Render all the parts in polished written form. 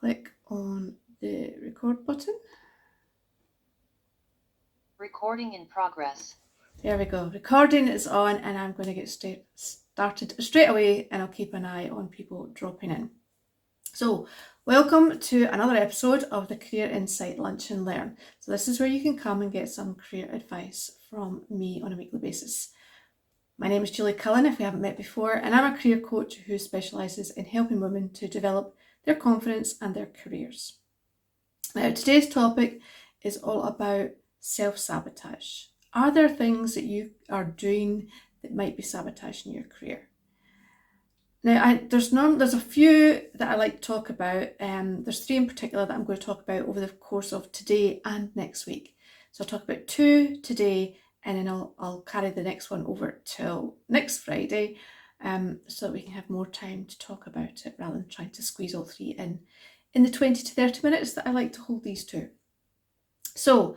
click on the record button. Recording in progress. There we go. Recording is on, and I'm going to get started straight away, and I'll keep an eye on people dropping in. So, welcome to another episode of the Career Insight Lunch and Learn. So this is where you can come and get some career advice from me on a weekly basis. My name is Julie Cullen, if we haven't met before, and I'm a career coach who specialises in helping women to develop their confidence and their careers. Now, today's topic is all about self-sabotage. Are there things that you are doing that might be sabotaging your career? Now, there's a few that I like to talk about. There's three in particular that I'm going to talk about over the course of today and next week. So I'll talk about two today, and then I'll carry the next one over till next Friday, so that we can have more time to talk about it rather than trying to squeeze all three in the 20 to 30 minutes that I like to hold these to. So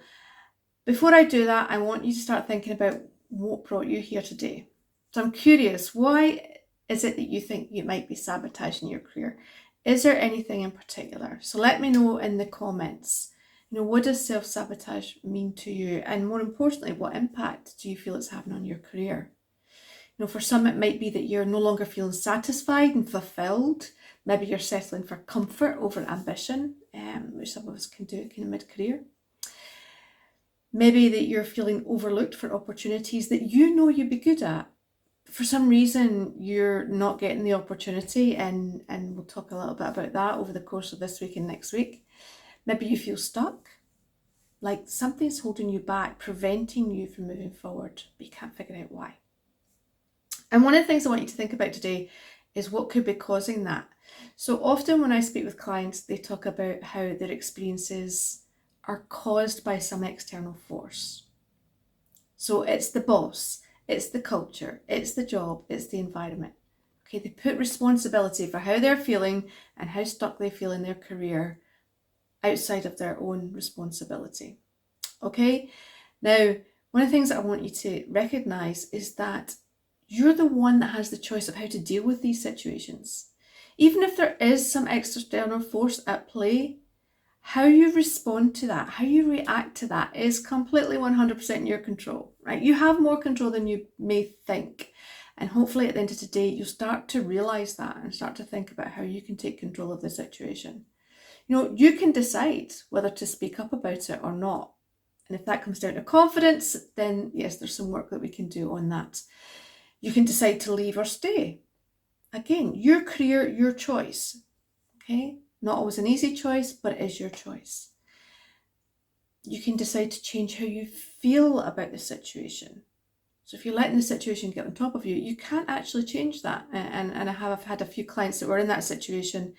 before I do that, I want you to start thinking about what brought you here today. So I'm curious, why is it that you think you might be sabotaging your career? Is there anything in particular? So let me know in the comments. What does self-sabotage mean to you? And more importantly, what impact do you feel it's having on your career? For some, it might be that you're no longer feeling satisfied and fulfilled. Maybe you're settling for comfort over ambition, which some of us can do kind of mid-career. Maybe that you're feeling overlooked for opportunities that you know you'd be good at. For some reason, you're not getting the opportunity, and we'll talk a little bit about that over the course of this week and next week. Maybe you feel stuck, like something's holding you back, preventing you from moving forward, but you can't figure out why. And one of the things I want you to think about today is what could be causing that. So often when I speak with clients, they talk about how their experiences are caused by some external force. So it's the boss, it's the culture, it's the job, it's the environment. Okay, they put responsibility for how they're feeling and how stuck they feel in their career outside of their own responsibility. Okay, now one of the things that I want you to recognize is that you're the one that has the choice of how to deal with these situations. Even if there is some external force at play, how you respond to that, how you react to that is completely 100% in your control, right? You have more control than you may think. And hopefully at the end of today, you'll start to realize that and start to think about how you can take control of the situation. You can decide whether to speak up about it or not. And if that comes down to confidence, then yes, there's some work that we can do on that. You can decide to leave or stay. Again, your career, your choice. Okay? Not always an easy choice, but it is your choice. You can decide to change how you feel about the situation. So if you're letting the situation get on top of you, you can't actually change that. And I have had a few clients that were in that situation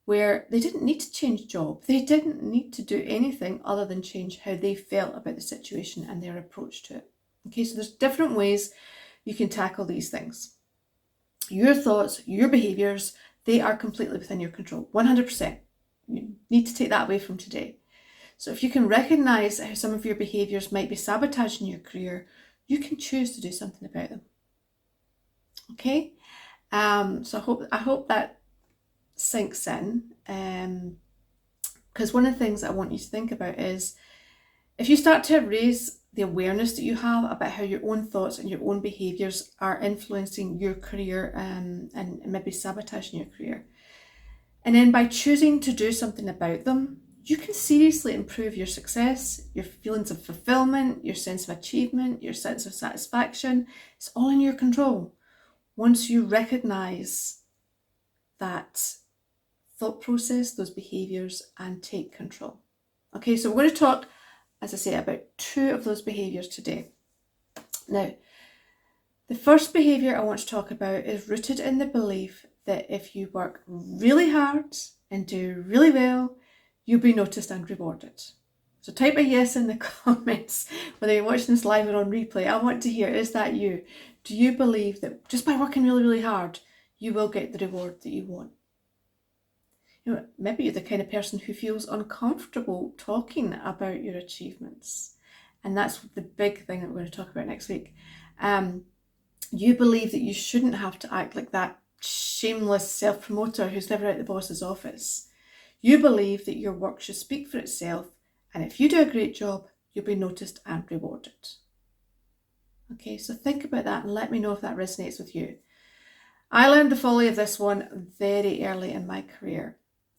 where they didn't need to change job. They didn't need to do anything other than change how they felt about the situation and their approach to it. Okay, so there's different ways you can tackle these things. Your thoughts, your behaviours, they are completely within your control, 100%. You need to take that away from today. So if you can recognise how some of your behaviours might be sabotaging your career, you can choose to do something about them. Okay? So I hope that sinks in, because one of the things that I want you to think about is if you start to raise the awareness that you have about how your own thoughts and your own behaviours are influencing your career, and maybe sabotaging your career, and then by choosing to do something about them, you can seriously improve your success, your feelings of fulfillment, your sense of achievement, your sense of satisfaction. It's all in your control once you recognise that thought process, those behaviours, and take control. Okay, so we're going to talk, as I say, about two of those behaviours today. Now, the first behaviour I want to talk about is rooted in the belief that if you work really hard and do really well, you'll be noticed and rewarded. So type a yes in the comments, whether you're watching this live or on replay. I want to hear, is that you? Do you believe that just by working really, really hard, you will get the reward that you want? Maybe you're the kind of person who feels uncomfortable talking about your achievements. And that's the big thing that we're going to talk about next week. You believe that you shouldn't have to act like that shameless self-promoter who's never out of the boss's office. You believe that your work should speak for itself, and if you do a great job, you'll be noticed and rewarded. Okay, so think about that and let me know if that resonates with you. I learned the folly of this one very early in my career.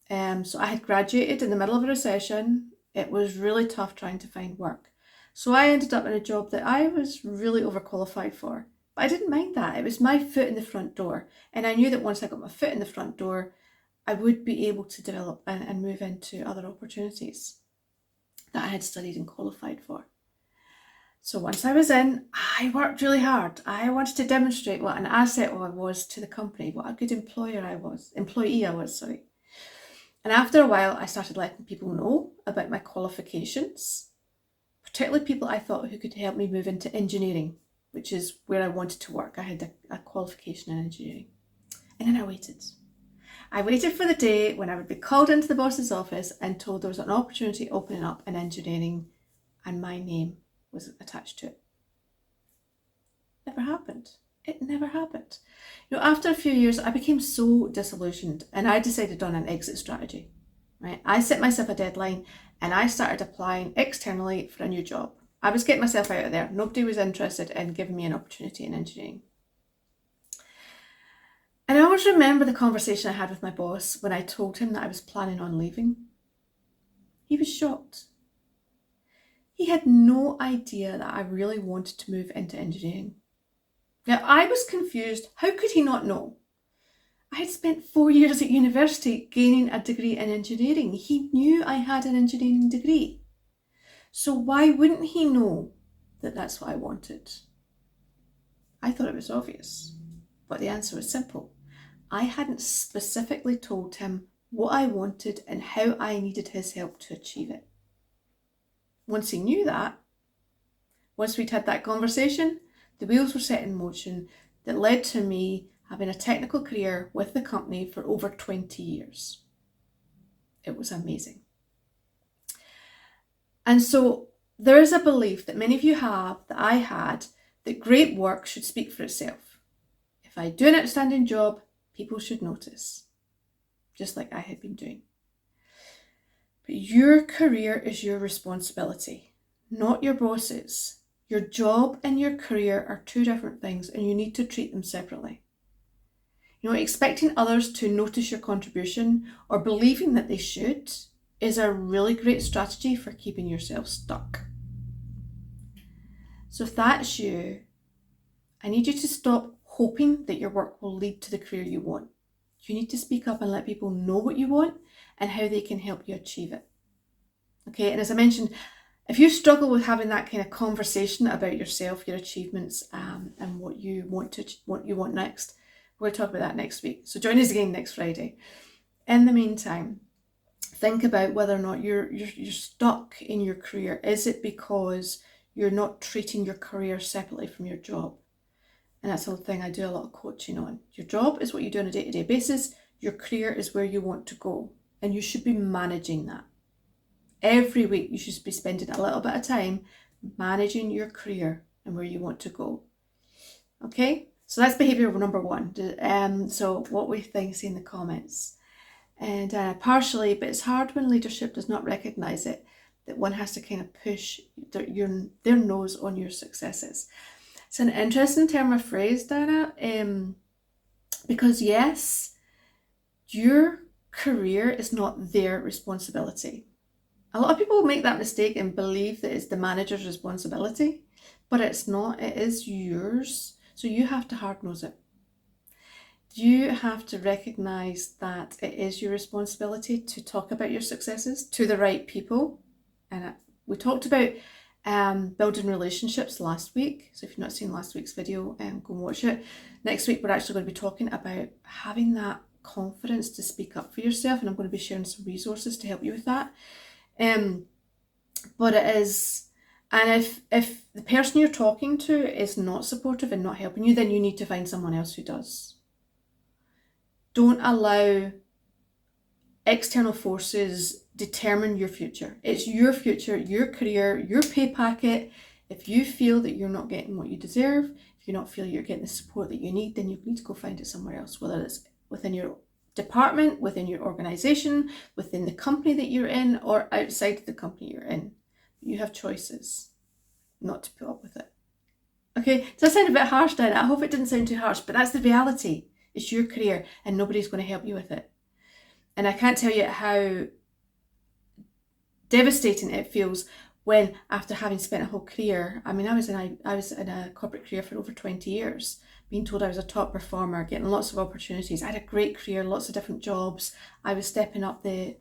So I had graduated in the middle of a recession. It was really tough trying to find work. So I ended up in a job that I was really overqualified for. But I didn't mind that. It was my foot in the front door. And I knew that once I got my foot in the front door, I would be able to develop and move into other opportunities that I had studied and qualified for. So once I was in, I worked really hard. I wanted to demonstrate what an asset I was to the company, what a good employee I was. And after a while, I started letting people know about my qualifications, particularly people I thought who could help me move into engineering, which is where I wanted to work. I had a qualification in engineering. And then I waited. I waited for the day when I would be called into the boss's office and told there was an opportunity opening up in engineering and my name was attached to it. Never happened. It never happened. After a few years, I became so disillusioned and I decided on an exit strategy. Right? I set myself a deadline and I started applying externally for a new job. I was getting myself out of there. Nobody was interested in giving me an opportunity in engineering. And I always remember the conversation I had with my boss when I told him that I was planning on leaving. He was shocked. He had no idea that I really wanted to move into engineering. Now, I was confused. How could he not know? I had spent 4 years at university gaining a degree in engineering. He knew I had an engineering degree. So why wouldn't he know that that's what I wanted? I thought it was obvious, but the answer was simple. I hadn't specifically told him what I wanted and how I needed his help to achieve it. Once he knew that, once we'd had that conversation, the wheels were set in motion that led to me having a technical career with the company for over 20 years. It was amazing. And so there is a belief that many of you have, that I had, that great work should speak for itself. If I do an outstanding job, people should notice, just like I had been doing. But your career is your responsibility, not your boss's. Your job and your career are two different things and you need to treat them separately. Expecting others to notice your contribution or believing that they should is a really great strategy for keeping yourself stuck. So if that's you, I need you to stop hoping that your work will lead to the career you want. You need to speak up and let people know what you want and how they can help you achieve it. Okay, and as I mentioned, if you struggle with having that kind of conversation about yourself, your achievements, and what you want next, we'll talk about that next week. So join us again next Friday. In the meantime, think about whether or not you're stuck in your career. Is it because you're not treating your career separately from your job? And that's the thing I do a lot of coaching on. Your job is what you do on a day-to-day basis. Your career is where you want to go, and you should be managing that. Every week, you should be spending a little bit of time managing your career and where you want to go. Okay, so that's behaviour number one. So what we think, see in the comments. And partially, but it's hard when leadership does not recognise it, that one has to kind of push their nose on your successes. It's an interesting term of phrase, Diana, because yes, your career is not their responsibility. A lot of people make that mistake and believe that it's the manager's responsibility, but it's not. It is yours. So you have to hard-nose it. You have to recognise that it is your responsibility to talk about your successes to the right people. And we talked about building relationships last week. So if you've not seen last week's video, go and watch it. Next week, we're actually going to be talking about having that confidence to speak up for yourself. And I'm going to be sharing some resources to help you with that. But it is, and if the person you're talking to is not supportive and not helping you, then you need to find someone else who does. Don't allow external forces determine your future. It's your future, your career, your pay packet. If you feel that you're not getting what you deserve, if you don't feel you're getting the support that you need, then you need to go find it somewhere else, whether it's within your department, within your organization, within the company that you're in, or outside the company you're in. You have choices not to put up with it. Okay, does that sound a bit harsh then? I hope it didn't sound too harsh, but that's the reality. It's your career and nobody's going to help you with it. And I can't tell you how devastating it feels when, after having spent a whole career, I mean, I was in a corporate career for over 20 years, being told I was a top performer, getting lots of opportunities. I had a great career, lots of different jobs. I was stepping up the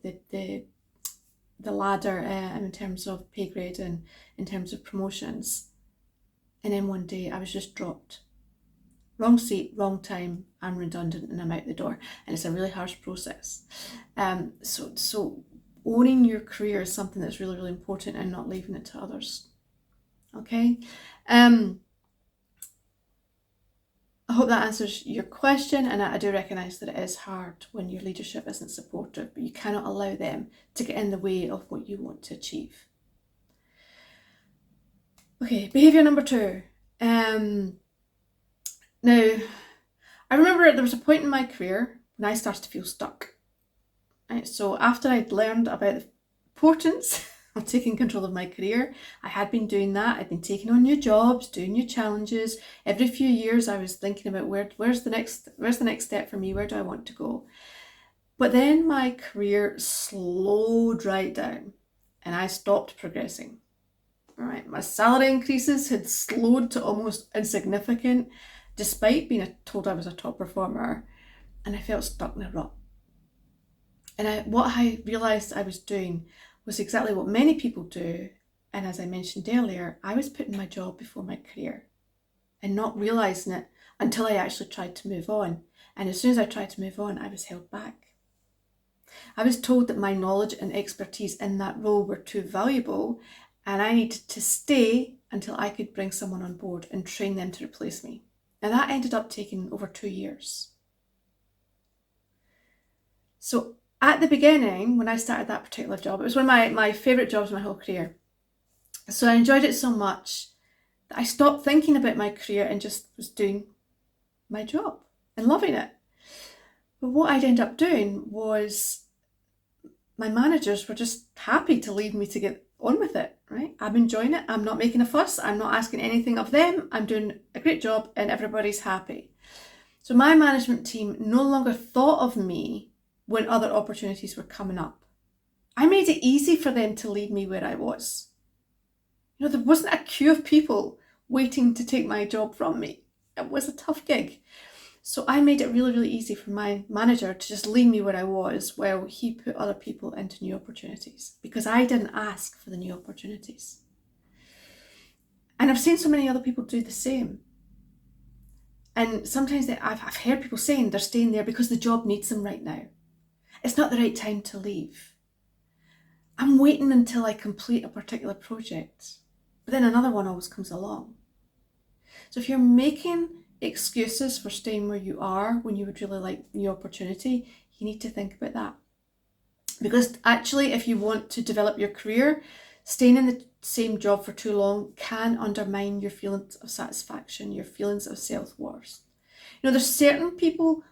ladder in terms of pay grade and in terms of promotions. And then one day I was just dropped. Wrong seat, wrong time, I'm redundant and I'm out the door. And it's a really harsh process. So owning your career is something that's really, really important, and not leaving it to others. Okay? I hope that answers your question, and I do recognise that it is hard when your leadership isn't supportive, but you cannot allow them to get in the way of what you want to achieve. Okay, behaviour number 2. Now, I remember there was a point in my career when I started to feel stuck. Right, so after I'd learned about the importance of taking control of my career, I had been doing that. I'd been taking on new jobs, doing new challenges. Every few years I was thinking about where's the next step for me? Where do I want to go? But then my career slowed right down and I stopped progressing. All right, my salary increases had slowed to almost insignificant, despite being told I was a top performer, and I felt stuck in a rut. And what I realised I was doing was exactly what many people do. And as I mentioned earlier, I was putting my job before my career and not realising it until I actually tried to move on. And as soon as I tried to move on, I was held back. I was told that my knowledge and expertise in that role were too valuable, and I needed to stay until I could bring someone on board and train them to replace me. And that ended up taking over 2 years. So at the beginning, when I started that particular job, it was one of my favourite jobs in my whole career. So I enjoyed it so much that I stopped thinking about my career and just was doing my job and loving it. But what I'd end up doing was my managers were just happy to leave me to get on with it, right? I'm enjoying it. I'm not making a fuss. I'm not asking anything of them. I'm doing a great job and everybody's happy. So my management team no longer thought of me when other opportunities were coming up. I made it easy for them to leave me where I was. You know, there wasn't a queue of people waiting to take my job from me. It was a tough gig. So I made it really, really easy for my manager to just leave me where I was while he put other people into new opportunities, because I didn't ask for the new opportunities. And I've seen so many other people do the same. And sometimes I've heard people saying they're staying there because the job needs them right now. It's not the right time to leave. I'm waiting until I complete a particular project, but then another one always comes along. So if you're making excuses for staying where you are when you would really like new opportunity, you need to think about that. Because actually, if you want to develop your career, staying in the same job for too long can undermine your feelings of satisfaction, your feelings of self-worth. You know, there's certain people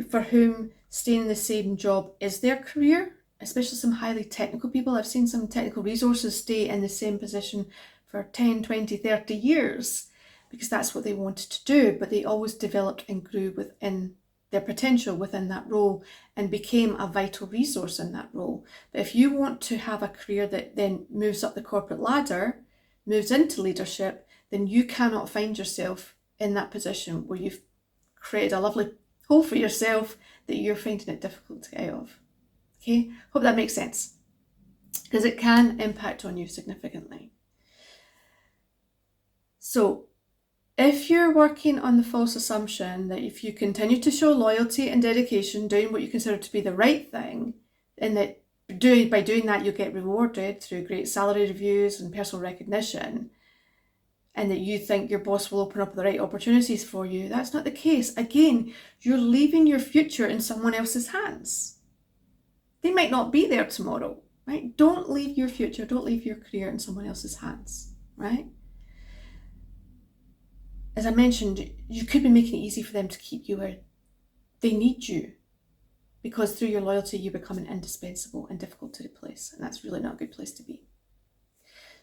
for whom staying in the same job is their career, especially some highly technical people. I've seen some technical resources stay in the same position for 10, 20, 30 years because that's what they wanted to do, but they always developed and grew within their potential within that role and became a vital resource in that role. But if you want to have a career that then moves up the corporate ladder, moves into leadership, then you cannot find yourself in that position where you've created a lovely hole for yourself that you're finding it difficult to get out of. Okay, hope that makes sense, because it can impact on you significantly. So if you're working on the false assumption that if you continue to show loyalty and dedication, doing what you consider to be the right thing, and that by doing that you'll get rewarded through great salary reviews and personal recognition, and that you think your boss will open up the right opportunities for you, that's not the case. Again, you're leaving your future in someone else's hands. They might not be there tomorrow, right? Don't leave your future, don't leave your career in someone else's hands, right? As I mentioned, you could be making it easy for them to keep you where they need you. because through your loyalty, you become indispensable and difficult to replace. And that's really not a good place to be.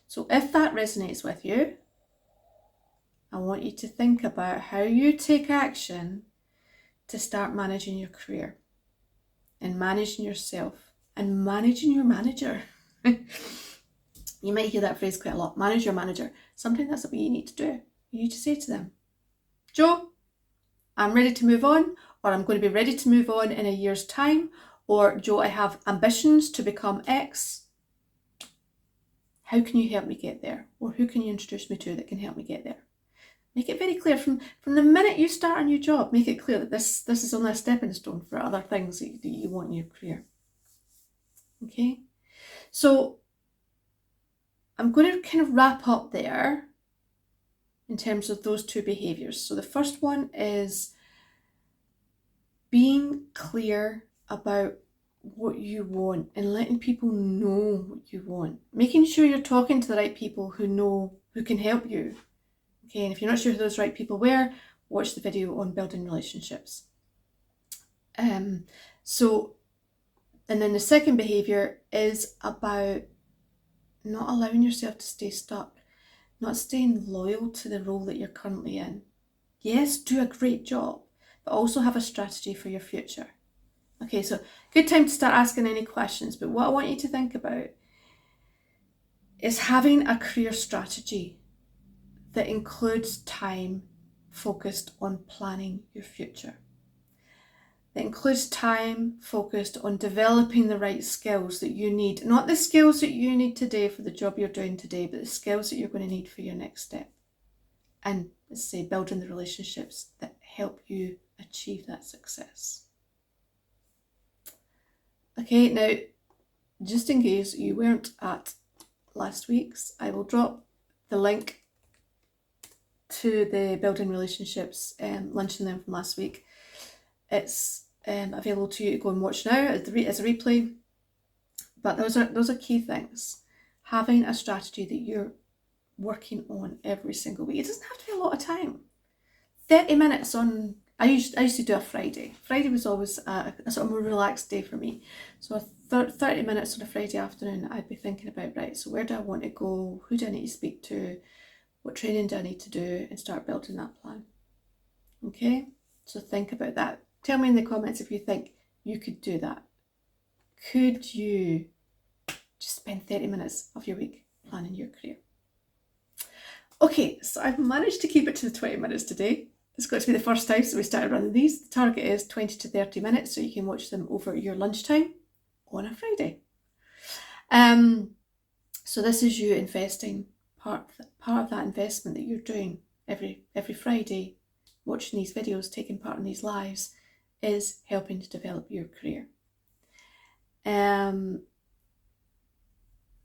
So if that resonates with you, I want you to think about how you take action to start managing your career and managing yourself and managing your manager. You might hear that phrase quite a lot, manage your manager. Sometimes that's what you need to do. You need to say to them, Joe, I'm ready to move on, or I'm going to be ready to move on in a year's time, or Joe, I have ambitions to become X. How can you help me get there? Or who can you introduce me to that can help me get there? Make it very clear from the minute you start a new job, make it clear that this is only a stepping stone for other things that you want in your career. Okay? So I'm going to kind of wrap up there in terms of those two behaviours. So the first one is being clear about what you want and letting people know what you want. Making sure you're talking to the right people who can help you. Okay, and if you're not sure who those right people were, watch the video on building relationships. And then the second behaviour is about not allowing yourself to stay stuck, not staying loyal to the role that you're currently in. Yes, do a great job, but also have a strategy for your future. Okay, so good time to start asking any questions, but what I want you to think about is having a career strategy that includes time focused on planning your future. That includes time focused on developing the right skills that you need. Not the skills that you need today for the job you're doing today, but the skills that you're going to need for your next step. And let's say building the relationships that help you achieve that success. Okay, now, just in case you weren't at last week's, I will drop the link to the Building Relationships luncheon then from last week. It's available to you to go and watch now as a replay. But those are key things. Having a strategy that you're working on every single week. It doesn't have to be a lot of time. 30 minutes on, I used to do a Friday. Friday was always a sort of more relaxed day for me. So 30 minutes on a Friday afternoon, I'd be thinking about, right, so where do I want to go? Who do I need to speak to? What training do I need to do? And start building that plan. Okay, so think about that. Tell me in the comments if you think you could do that. Could you just spend 30 minutes of your week planning your career? Okay, so I've managed to keep it to the 20 minutes today. It's got to be the first time, so we started running these. The target is 20 to 30 minutes, so you can watch them over your lunchtime on a Friday. So this is you investing, part of that investment that you're doing every Friday, watching these videos, taking part in these lives, is helping to develop your career.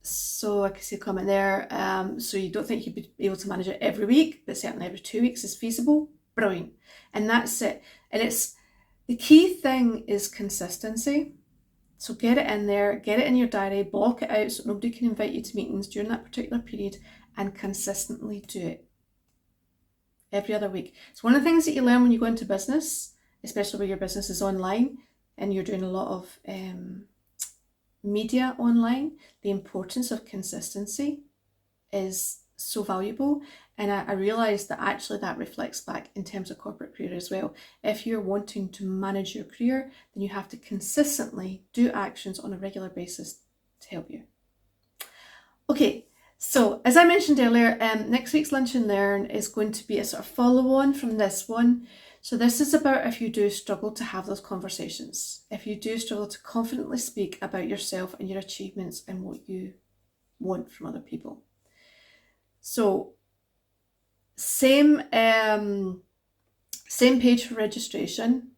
So I can see a comment there. So you don't think you'd be able to manage it every week, but certainly every 2 weeks is feasible. Brilliant. And that's it. And it's the key thing is consistency. So get it in there, get it in your diary, block it out so nobody can invite you to meetings during that particular period, and consistently do it every other week. It's one of the things that you learn when you go into business, especially where your business is online and you're doing a lot of media online. The importance of consistency is so valuable, and I realised that actually that reflects back in terms of corporate career as well. If you're wanting to manage your career, then you have to consistently do actions on a regular basis to help you. Okay, so as I mentioned earlier, next week's Lunch and Learn is going to be a sort of follow-on from this one. So this is about if you do struggle to have those conversations, if you do struggle to confidently speak about yourself and your achievements and what you want from other people. So same page for registration,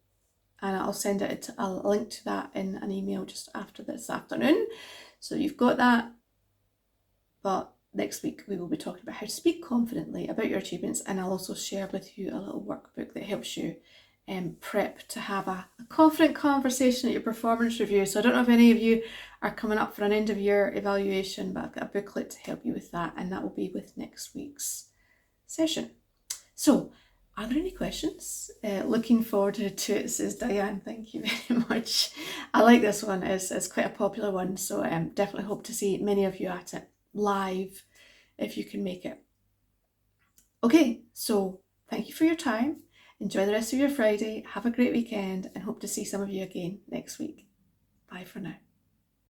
and I'll send a link to that in an email just after this afternoon. So you've got that, but next week we will be talking about how to speak confidently about your achievements, and I'll also share with you a little workbook that helps you prep to have a confident conversation at your performance review. So I don't know if any of you are coming up for an end of year evaluation, but I've got a booklet to help you with that, and that will be with next week's session. So Are there any questions? Looking forward to it, says Diane. Thank you very much. I like this one. It's quite a popular one, so definitely hope to see many of you at it live if you can make it. Okay, so thank you for your time. Enjoy the rest of your Friday. Have a great weekend and hope to see some of you again next week. Bye for now.